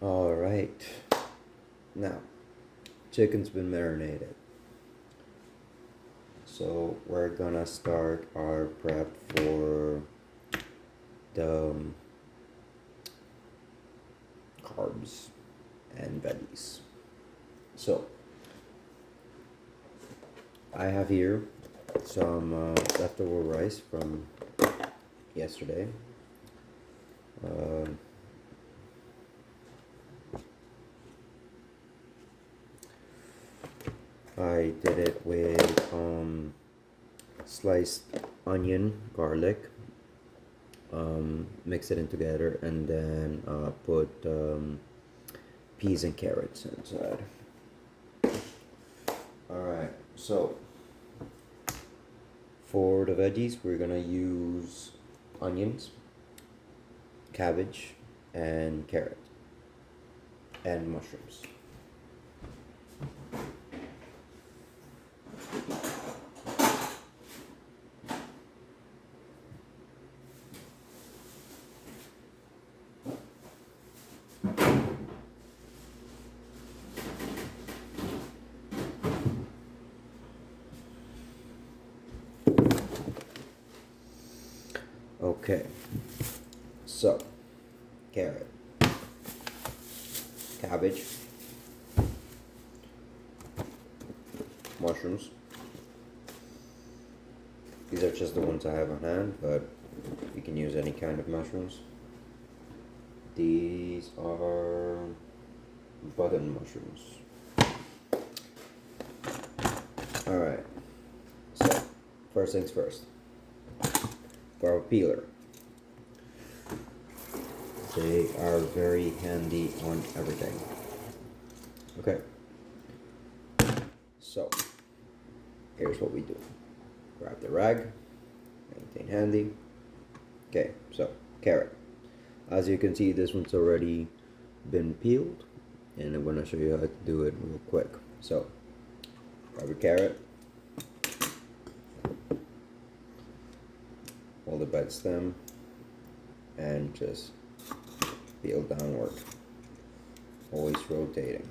All right. Now, chicken's been marinated. So we're gonna start our prep for the carbs and veggies. So I have here some leftover rice from yesterday. Uh, I did it with sliced onion, garlic, mix it in together, and then put peas and carrots inside. Alright, so for the veggies, we're gonna use onions, cabbage, and carrot, and mushrooms. Okay, so carrot, cabbage, mushrooms. These are just the ones I have on hand, but you can use any kind of mushrooms. These are button mushrooms. Alright, so first things first. For our peeler. They are very handy on everything. Okay. So, here's what we do. Grab the rag, maintain handy. Okay, so carrot. As you can see, this one's already been peeled, and I'm gonna show you how to do it real quick. So, grab your carrot, hold the bed stem, and just peel downward, always rotating.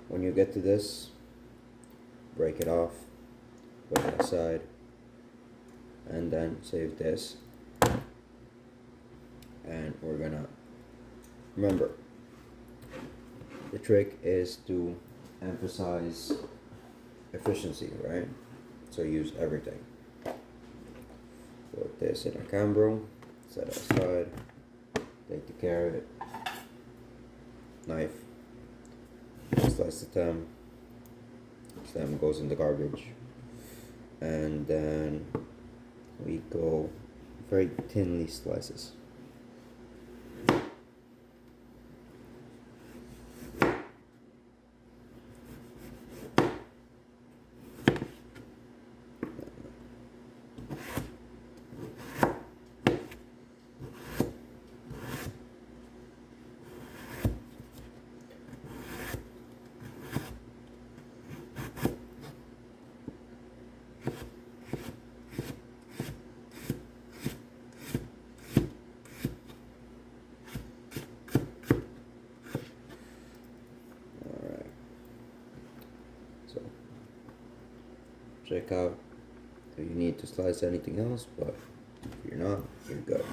When you get to this, break it off, put it aside, and then save this. And we're gonna remember, the trick is to emphasize efficiency, right? So use everything. Put this in a cambro, set it aside, take the carrot, knife, slice the stem goes in the garbage, and then we go very thinly slices. Check out if you need to slice anything else, but if you're not, you're good.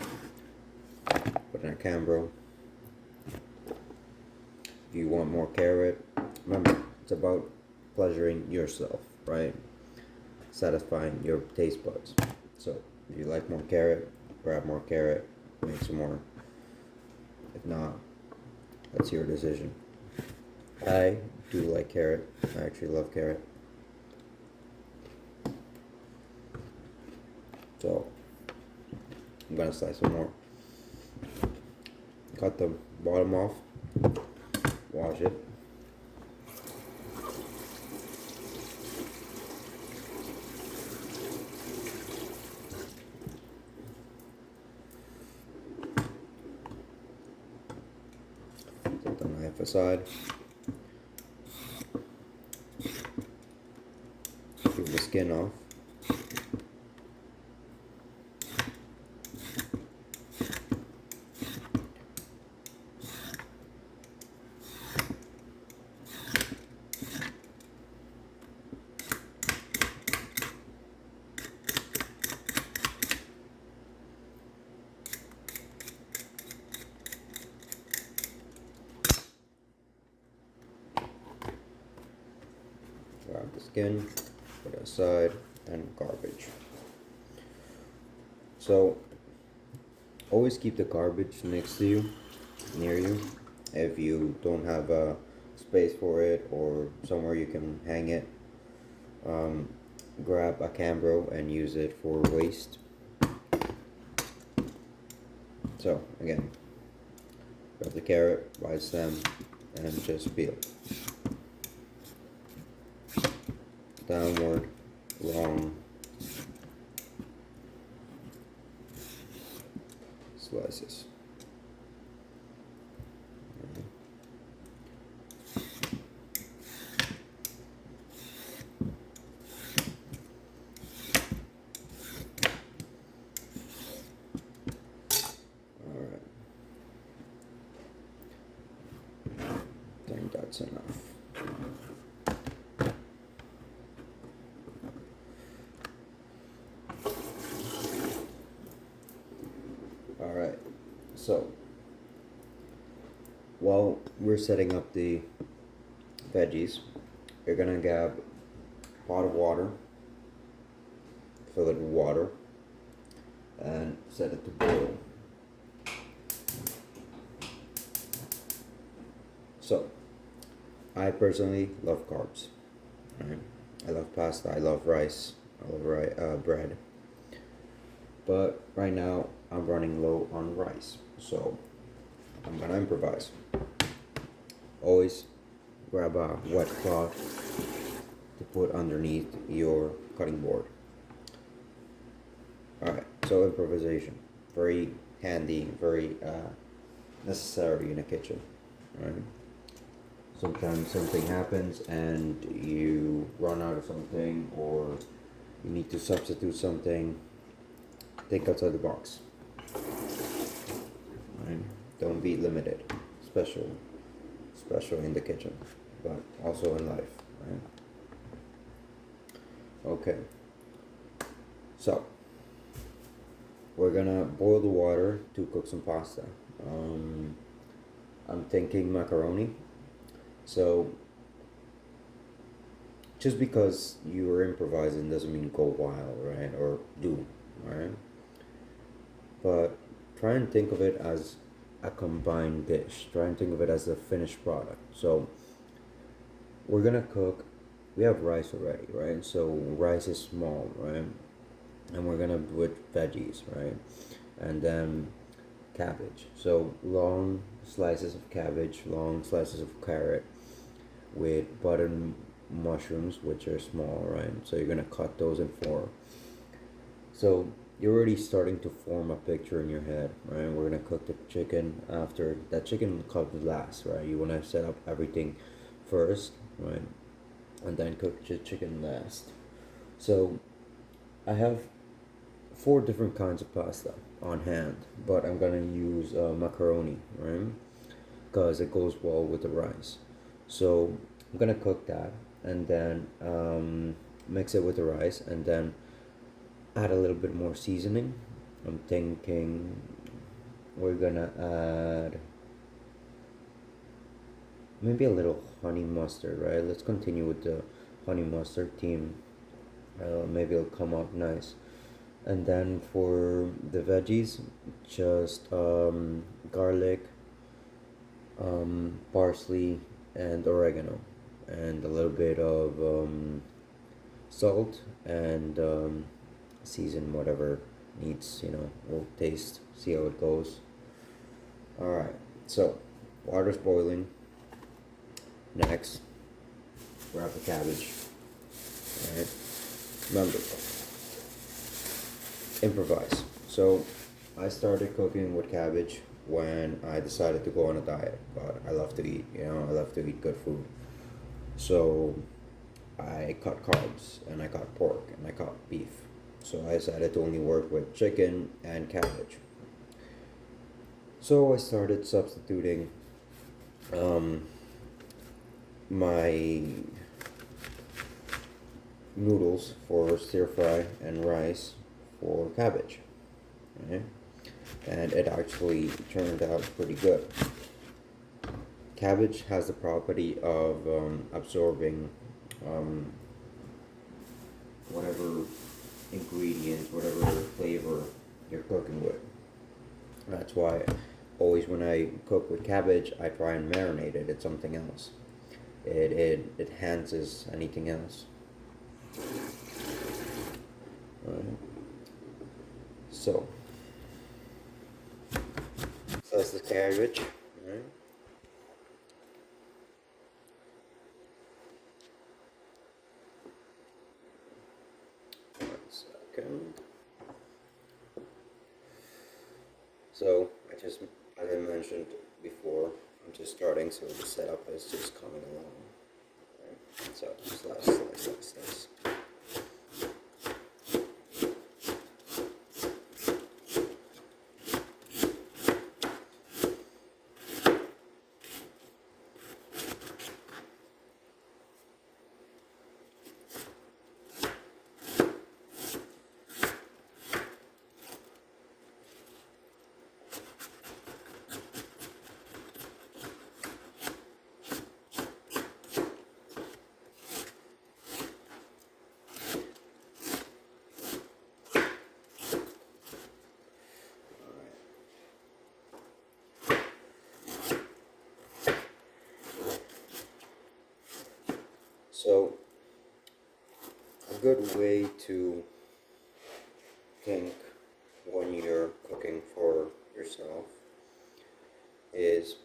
Put in a cambro. If you want more carrot, remember, it's about pleasuring yourself, right? Satisfying your taste buds. So if you like more carrot, grab more carrot, make some more. If not, that's your decision. I do like carrot. I actually love carrot. So I'm gonna slice some more. Cut the bottom off. wash it. Set the knife aside. Peel the skin off. Grab the skin, put it aside, and garbage. So always keep the garbage next to you, near you. If you don't have a space for it or somewhere you can hang it, grab a Cambro and use it for waste. So again, grab the carrot, right stem, and just peel. Downward, long slices. Alright. I think that's enough. Alright, so while we're setting up the veggies, you're gonna grab a pot of water, fill it with water, and set it to boil. So, I personally love carbs. Right? I love pasta, I love rice, I love bread. But right now, I'm running low on rice, so I'm gonna improvise. Always grab a wet cloth to put underneath your cutting board. Alright, so improvisation. Very handy, very necessary in a kitchen. Right? Sometimes something happens and you run out of something, or you need to substitute something. Think outside the box. Right? Don't be limited, especially in the kitchen, but also in life. Right? Okay. So we're gonna boil the water to cook some pasta. I'm thinking macaroni. So just because you are improvising doesn't mean go wild, right? Or do, right? But try and think of it as a combined dish. Try and think of it as a finished product. So we're gonna cook. We have rice already, right? So rice is small, right? And we're gonna put veggies, right? And then cabbage. So long slices of cabbage, long slices of carrot, with button mushrooms, which are small, right? So you're gonna cut those in four. So you're already starting to form a picture in your head, right? We're gonna cook the chicken after that. Chicken comes last, right? You wanna set up everything first, right? And then cook the chicken last. So I have 4 different kinds of pasta on hand, but I'm gonna use macaroni, right? Because it goes well with the rice. So I'm gonna cook that and then mix it with the rice, and then add a little bit more seasoning. I'm thinking we're gonna add maybe a little honey mustard, right? Let's continue with the honey mustard theme. Maybe it'll come out nice. And then for the veggies, just garlic, parsley, and oregano, and a little bit of salt, and season whatever needs, we'll taste, see how it goes. Alright, so water's boiling. Next, grab the cabbage. Alright. Remember, improvise. So I started cooking with cabbage when I decided to go on a diet. But I love to eat, I love to eat good food. So I cut carbs and I cut pork and I cut beef. So I decided to only work with chicken and cabbage. So I started substituting um, my noodles for stir fry and rice for cabbage. Right? And it actually turned out pretty good. Cabbage has the property of absorbing um, whatever ingredients, whatever flavor you're cooking with. That's why always when I cook with cabbage, I try and marinate it. It's something else. It enhances anything else. Right. So that's the cabbage. Right. One second. So as I mentioned before, I'm just starting, so the setup is just coming along. Right. So slice. So a good way to think when you're cooking for yourself is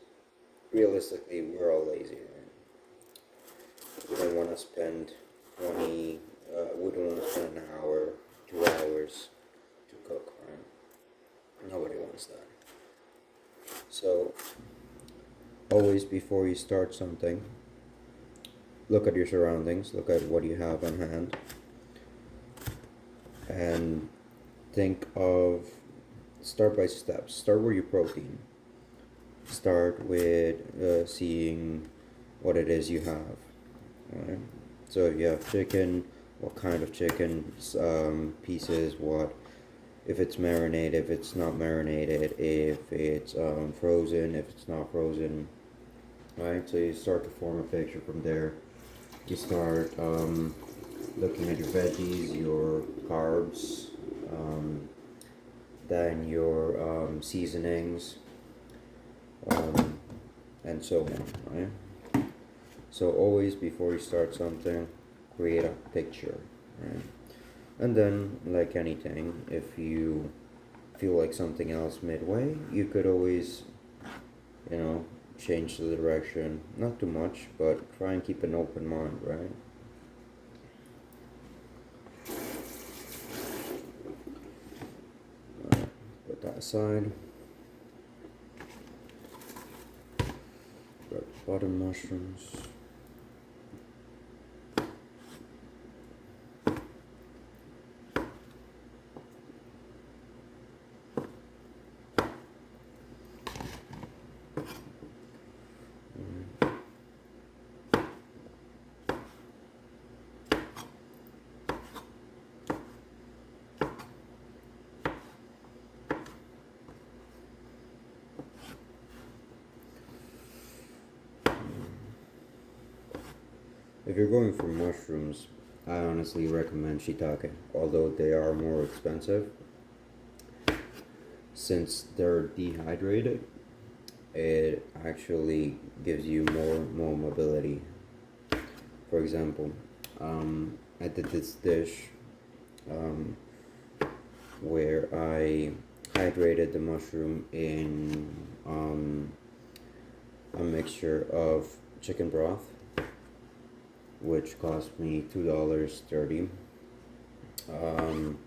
realistically we're all lazy, right? We don't want to spend we don't want to spend an hour, 2 hours to cook, right? Nobody wants that. So always before you start something, look at your surroundings, look at what you have on hand, and think of start by steps. Start with your protein. Start with seeing what it is you have. Right? So if you have chicken, what kind of chicken pieces, what if it's marinated, if it's not marinated, if it's frozen, if it's not frozen. Right? So you start to form a picture from there. You start looking at your veggies, your carbs, then your seasonings, and so on, right? So always before you start something, create a picture, right? And then, like anything, if you feel like something else midway, you could always, change the direction. Not too much, but try and keep an open mind, right? Put that aside. Grab button mushrooms. If you're going for mushrooms, I honestly recommend shiitake, although they are more expensive. Since they're dehydrated, it actually gives you more mobility. For example, I did this dish where I hydrated the mushroom in a mixture of chicken broth, which cost me $2.30. Um,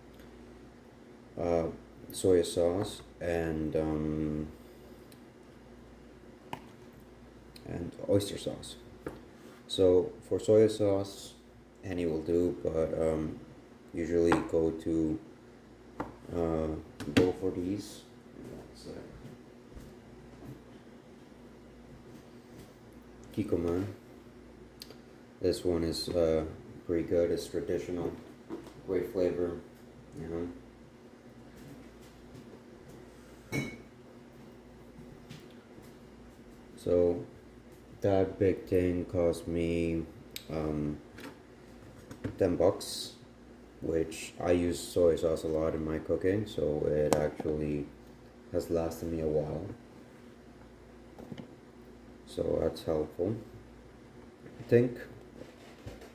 Soy sauce and oyster sauce. So for soy sauce, any will do, but usually uh, go for these. Kikoman. This one is pretty good. It's traditional, great flavor, you know. So that big thing cost me um, $10, which I use soy sauce a lot in my cooking, so it actually has lasted me a while. So that's helpful. Think,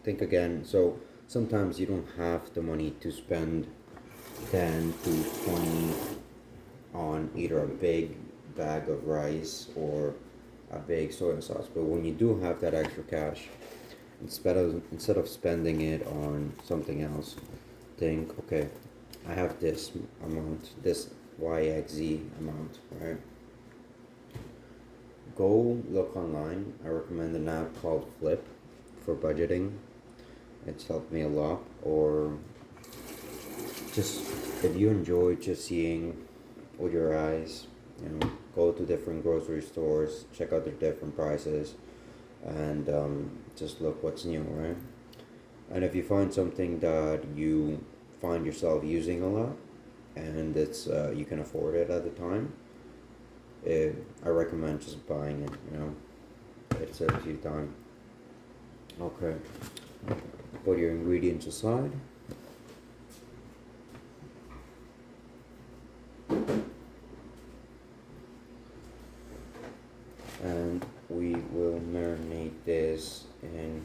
think again. So sometimes you don't have the money to spend 10 to 20 on either a big bag of rice or a big soy sauce. But when you do have that extra cash, instead of spending it on something else, think, okay, I have this amount, this YXZ amount, right? Go look online. I recommend an app called Flip for budgeting. It's helped me a lot. Or just if you enjoy just seeing with your eyes, go to different grocery stores, check out their different prices, and just look what's new, right? And if you find something that you find yourself using a lot, and it's you can afford it at the time, I recommend just buying it. It saves you time. Okay, put your ingredients aside. And we will marinate this in